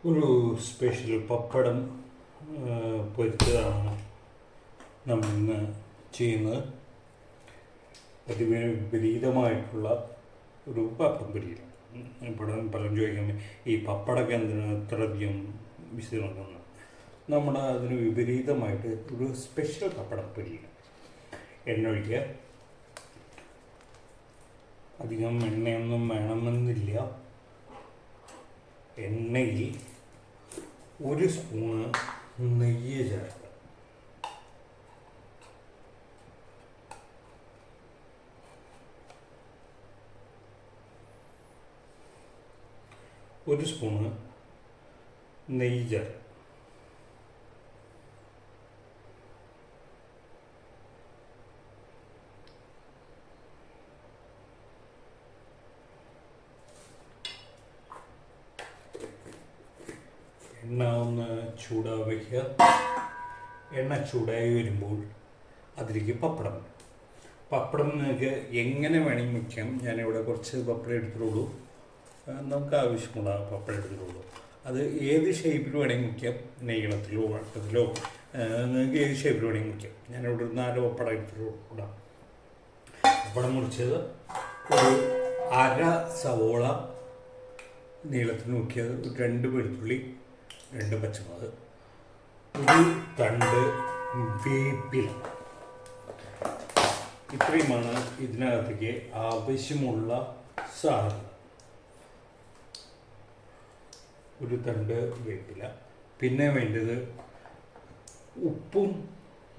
ഒരു സ്പെഷ്യൽ പപ്പടം പൊരിച്ചതാണ് നമ്മൾ ഇന്ന് ചെയ്യുന്നത്. അതിന് വിപരീതമായിട്ടുള്ള ഒരു പപ്പടം പൊരിക്കണം. പലരും ചോദിക്കാൻ ഈ പപ്പടമൊക്കെ എന്തിനാണ് ഇത്രയധികം വിശദമാക്കുന്നത്. നമ്മുടെ അതിന് വിപരീതമായിട്ട് ഒരു സ്പെഷ്യൽ പപ്പടം പൊരിക്കണം. എണ്ണ ഒഴിക്കുക. അധികം എണ്ണയൊന്നും വേണമെന്നില്ല. എണ്ണയിൽ 1 സ്പൂണ് നെയ്യ് ചേർക്കുക. ഒരു സ്പൂണ് നെയ്യ് ചേർക്കുക. എണ്ണ ഒന്ന് ചൂടാവുക. എണ്ണ ചൂടായി വരുമ്പോൾ അതിലേക്ക് പപ്പടം നിങ്ങൾക്ക് എങ്ങനെ വേണമെങ്കിൽ വയ്ക്കാം. ഞാനിവിടെ കുറച്ച് പപ്പടം എടുത്തിട്ടുള്ളൂ. നമുക്ക് ആവശ്യമുള്ള പപ്പടം എടുത്തിട്ടുള്ളൂ. അത് ഏത് ഷേപ്പിൽ വേണമെങ്കിൽ വയ്ക്കാം. നീളത്തിലോ വട്ടത്തിലോ നിങ്ങൾക്ക് ഏത് ഷേപ്പിൽ വേണമെങ്കിൽ വയ്ക്കാം. ഞാനിവിടെ 4 പപ്പടം എടുത്തിട്ടുള്ള പപ്പടം മുറിച്ചത്, ഒരു 1/2 സവോള നീളത്തിന് നോക്കിയത്, 2 വെളുത്തുള്ളി, 2 പച്ചമുളക്, ഒരു തണ്ട് വേപ്പില. ഇത്രയുമാണ് ഇതിനകത്തേക്ക് ആവശ്യമുള്ള സാധനം. ഒരു തണ്ട് വേപ്പില. പിന്നെ വേണ്ടത് ഉപ്പും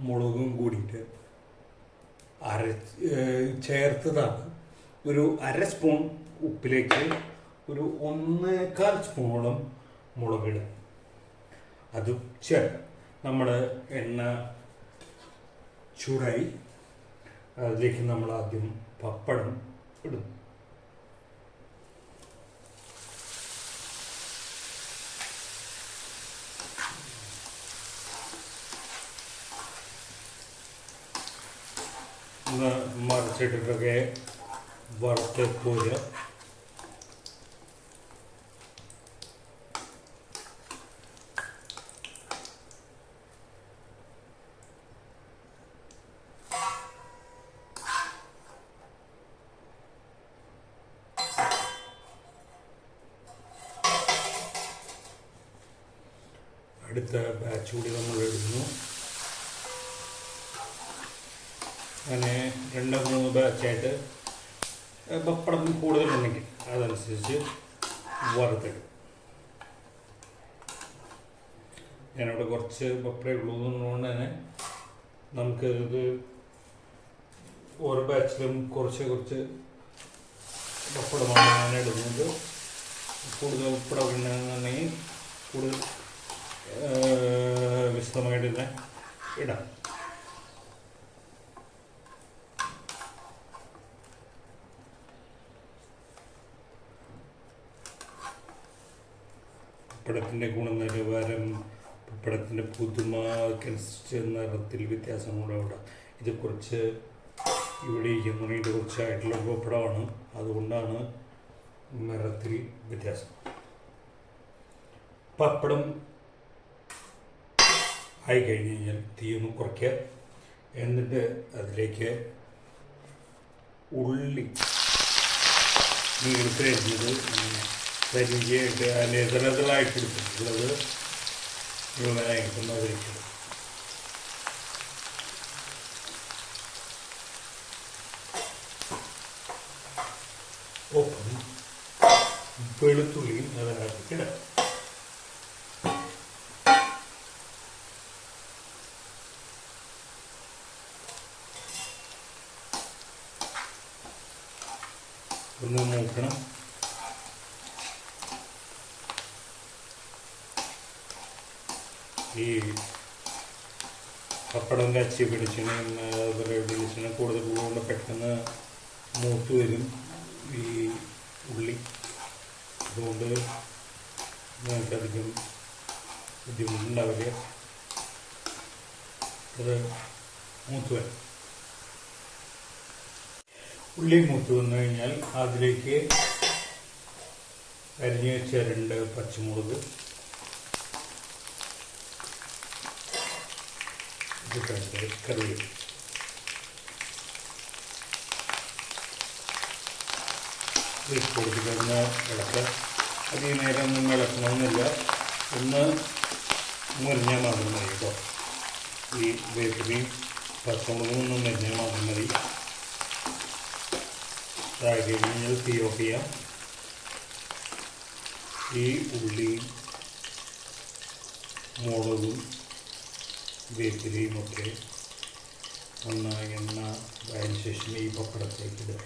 മുളകും കൂടിയിട്ട് ചേർത്തതാണ്. ഒരു 1/2 സ്പൂൺ ഉപ്പിലേക്ക് ഒരു 1/4 സ്പൂണോളം മുളകിടുക. അത് ചേർക്കാം. നമ്മൾ എണ്ണ ചൂടായി അതിലേക്ക് നമ്മൾ ആദ്യം പപ്പടം ഇടുന്നു. ഒന്ന് മറിച്ചിട്ടൊക്കെ വറുത്ത് കോരുക. അടുത്ത ബാച്ച് കൂടി നമ്മൾ ഇടുന്നു. അങ്ങനെ 2-3 ബാച്ചായിട്ട് പപ്പടം കൂടുതലുണ്ടെങ്കിൽ അതനുസരിച്ച് വറുത്തിടും. ഞാനിവിടെ കുറച്ച് പപ്പടേ ഉള്ളതുകൊണ്ട് തന്നെ നമുക്ക് ഇത് ഓരോ ബാച്ചിലും കുറച്ച് പപ്പടമാണ് ഞാൻ ഇടുന്നത്. കൂടുതൽ പപ്പടം ഉണ്ടെന്നുണ്ടെങ്കിൽ കൂടുതൽ വിശദമായിട്ട് ഇതിനെ ഇടാം. പപ്പടത്തിൻ്റെ ഗുണനിലവാരം, പപ്പടത്തിൻ്റെ പുതുമക്കനുസരിച്ച് നിറത്തിൽ വ്യത്യാസം കൂടെ അവിടെ. ഇത് കുറച്ച് ഇവിടെ ഇരിക്കുന്ന ഇത് കുറച്ചായിട്ടുള്ള പപ്പടമാണ്, അതുകൊണ്ടാണ് നിറത്തിൽ വ്യത്യാസം. പപ്പടം ആയി കഴിഞ്ഞ് കഴിഞ്ഞാൽ തീയൊന്ന് കുറയ്ക്കുക. എന്നിട്ട് അതിലേക്ക് ഉള്ളി നീളത്തിലരിഞ്ഞത് കരിയായിട്ട് നെതറകളായിട്ട് എടുത്തിട്ടുള്ളത് മുഴുവനായിട്ടും അതിലേക്ക് ഒപ്പം വെളുത്തുള്ളിയും അതിനകത്തേക്ക് ഇടാം. ഒന്ന് നോക്കണം. ഈ പപ്പടം കച്ചി പിടിച്ചിനും അതുപോലെ പിടിച്ചിനും കൂടുതൽ കൊണ്ട് പെട്ടെന്ന് മൂത്ത് വരും ഈ ഉള്ളി. അതുകൊണ്ട് നിങ്ങൾക്കധികം ബുദ്ധിമുട്ടുണ്ടാവില്ല. അത് മൂത്ത് വരും. ഉള്ളി മൂത്ത് വന്നു കഴിഞ്ഞാൽ അതിലേക്ക് അരിഞ്ഞു വെച്ച 2 പച്ചമുളക്, ഇട്ടിട്ട് കറിവേപ്പില ഇട്ട് കൊടുത്തിട്ടൊന്ന് ഇളക്കുക. അധികം നേരം ഒന്നും ഇളക്കണമെന്നില്ല, ഒന്ന് മുരിഞ്ഞാൽ മാത്രം മതി കേട്ടോ. ഈ വേപ്പിലയും പച്ചമുളകും ഒന്ന് മുരിഞ്ഞാൽ മാത്രം മതി. ഇതായി കഴിഞ്ഞാൽ തീ ഓഫ് ചെയ്യാം. ഈ ഉള്ളിയും മുളകും വേപ്പിലയും ഒക്കെ നന്നായി എണ്ണ ആയതിനു ശേഷം ഈ പപ്പടത്തേക്ക് ഇടുക.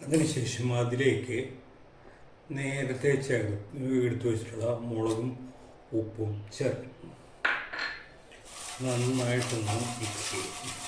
അതിനുശേഷം അതിലേക്ക് നേരത്തെ എടുത്തു വെച്ചിട്ടുള്ള മുളകും ഉപ്പും ചേർക്കും. നന്നായിട്ടൊന്ന് മിക്സ് ചെയ്യും.